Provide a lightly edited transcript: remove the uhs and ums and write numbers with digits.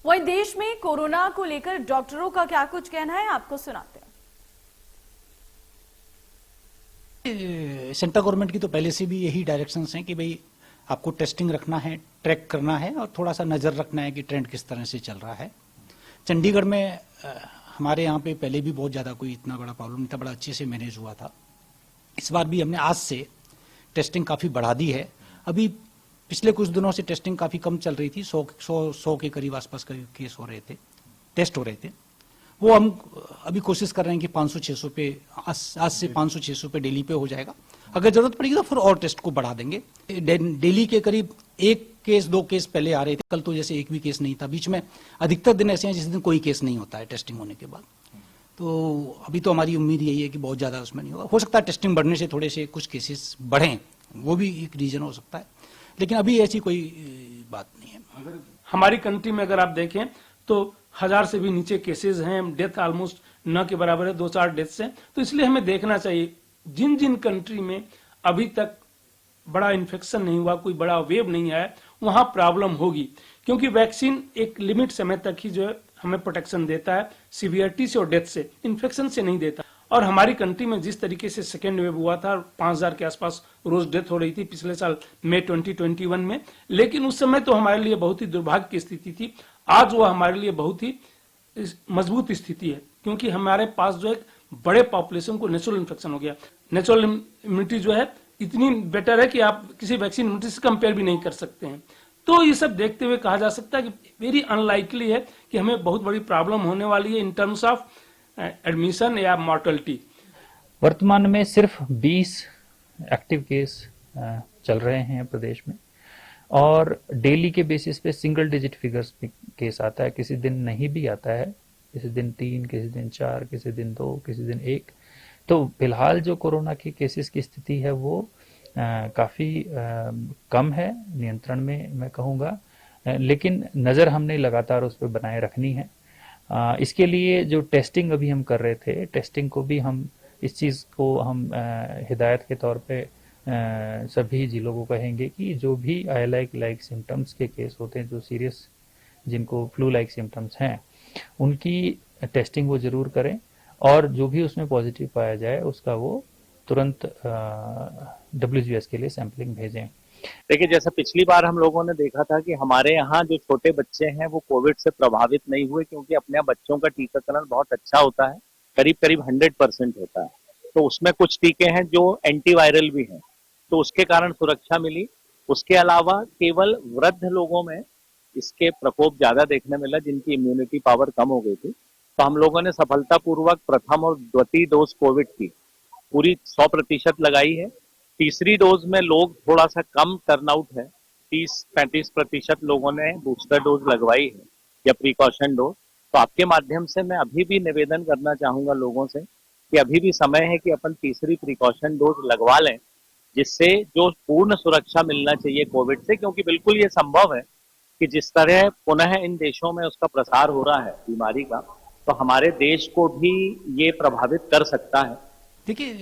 वहीं देश में कोरोना को लेकर डॉक्टरों का क्या कुछ कहना है, आपको सुनाते हैं। सेंट्रल गवर्नमेंट की तो पहले से भी यही डायरेक्शंस हैं कि भाई आपको टेस्टिंग रखना है, ट्रैक करना है और थोड़ा सा नज़र रखना है कि ट्रेंड किस तरह से चल रहा है। चंडीगढ़ में हमारे यहाँ पे पहले भी बहुत ज़्यादा कोई इतना बड़ा प्रॉब्लम नहीं था, बड़ा अच्छे से मैनेज हुआ था। इस बार भी हमने आज से टेस्टिंग काफ़ी बढ़ा दी है। अभी पिछले कुछ दिनों से टेस्टिंग काफ़ी कम चल रही थी, 100 के करीब आसपास केस हो रहे थे, टेस्ट हो रहे थे। वो हम अभी कोशिश कर रहे हैं कि 500-600 पे आज से 500-600 पे डेली पे हो जाएगा। अगर जरूरत पड़ेगी तो फिर और टेस्ट को बढ़ा देंगे। डेली के करीब 1 केस 2 केस पहले आ रहे थे, कल तो जैसे एक भी केस नहीं था। बीच में अधिकतर दिन ऐसे हैं जिस दिन कोई केस नहीं होता है टेस्टिंग होने के बाद। तो अभी तो हमारी उम्मीद यही है कि बहुत ज़्यादा उसमें नहीं होगा। हो सकता है टेस्टिंग बढ़ने से थोड़े से कुछ केसेस बढ़ें, वो भी एक रीजन हो सकता है, लेकिन अभी ऐसी कोई बात नहीं है। अगर हमारी कंट्री में अगर आप देखें तो 1000 से भी नीचे केसेस हैं, डेथ ऑलमोस्ट न के बराबर है, 2-4 डेथ्स हैं। तो इसलिए हमें देखना चाहिए जिन जिन कंट्री में अभी तक बड़ा इन्फेक्शन नहीं हुआ, कोई बड़ा वेव नहीं आया, वहां प्रॉब्लम होगी, क्योंकि वैक्सीन एक लिमिट समय तक ही जो है हमें प्रोटेक्शन देता है, सीवियरिटी से और डेथ से, इन्फेक्शन से नहीं देता। और हमारी कंट्री में जिस तरीके से सेकेंड वेव हुआ था, 5000 के आसपास रोज डेथ हो रही थी पिछले साल मई 2021 में, लेकिन उस समय तो हमारे लिए बहुत ही दुर्भाग्य की स्थिति थी। आज वो हमारे लिए बहुत ही मजबूत स्थिति है, क्योंकि हमारे पास जो एक बड़े पॉपुलेशन को नेचुरल इन्फेक्शन हो गया। नेचुरल इम्यूनिटी जो है इतनी बेटर है कि आप किसी वैक्सीन इम्यूनिटी से कंपेयर भी नहीं कर सकते हैं। तो ये सब देखते हुए कहा जा सकता है कि वेरी अनलाइकली है कि हमें बहुत बड़ी प्रॉब्लम होने वाली है इन टर्म्स ऑफ एडमिशन या मॉर्टलिटी। वर्तमान में सिर्फ 20 एक्टिव केस चल रहे हैं प्रदेश में, और डेली के बेसिस पे सिंगल डिजिट फिगर्स पे केस आता है। किसी दिन नहीं भी आता है, किसी दिन 3, किसी दिन 4, किसी दिन 2, किसी दिन 1। तो फिलहाल जो कोरोना के केसेस की स्थिति है वो काफ़ी कम है, नियंत्रण में मैं कहूँगा, लेकिन नज़र हमने लगातार उस पर बनाए रखनी है। इसके लिए जो टेस्टिंग अभी हम कर रहे थे, टेस्टिंग को भी हम इस चीज़ को हम हिदायत के तौर पे सभी जिलों को कहेंगे कि जो भी ILI लाइक सिम्टम्स के केस होते हैं, जो सीरियस जिनको फ्लू लाइक सिम्टम्स हैं, उनकी टेस्टिंग वो जरूर करें, और जो भी उसमें पॉजिटिव पाया जाए उसका वो तुरंत WGS के लिए सैंपलिंग भेजें। देखिए, जैसा पिछली बार हम लोगों ने देखा था कि हमारे यहाँ जो छोटे बच्चे हैं वो कोविड से प्रभावित नहीं हुए, क्योंकि अपने बच्चों का टीकाकरण बहुत अच्छा होता है, करीब करीब 100% होता है। तो उसमें कुछ टीके हैं जो एंटीवायरल भी हैं, तो उसके कारण सुरक्षा मिली। उसके अलावा केवल वृद्ध लोगों में इसके प्रकोप ज्यादा देखने मिला, जिनकी इम्यूनिटी पावर कम हो गई थी। तो हम लोगों ने सफलतापूर्वक प्रथम और द्वितीय डोज कोविड की पूरी 100% लगाई है। तीसरी डोज में लोग थोड़ा सा कम टर्नआउट है, 30-35% लोगों ने बूस्टर डोज लगवाई है या प्रिकॉशन डोज। तो आपके माध्यम से मैं अभी भी निवेदन करना चाहूंगा लोगों से कि अभी भी समय है कि अपन तीसरी प्रिकॉशन डोज लगवा लें, जिससे जो पूर्ण सुरक्षा मिलना चाहिए कोविड से, क्योंकि बिल्कुल ये संभव है कि जिस तरह पुनः इन देशों में उसका प्रसार हो रहा है बीमारी का, तो हमारे देश को भी ये प्रभावित कर सकता है। देखिए,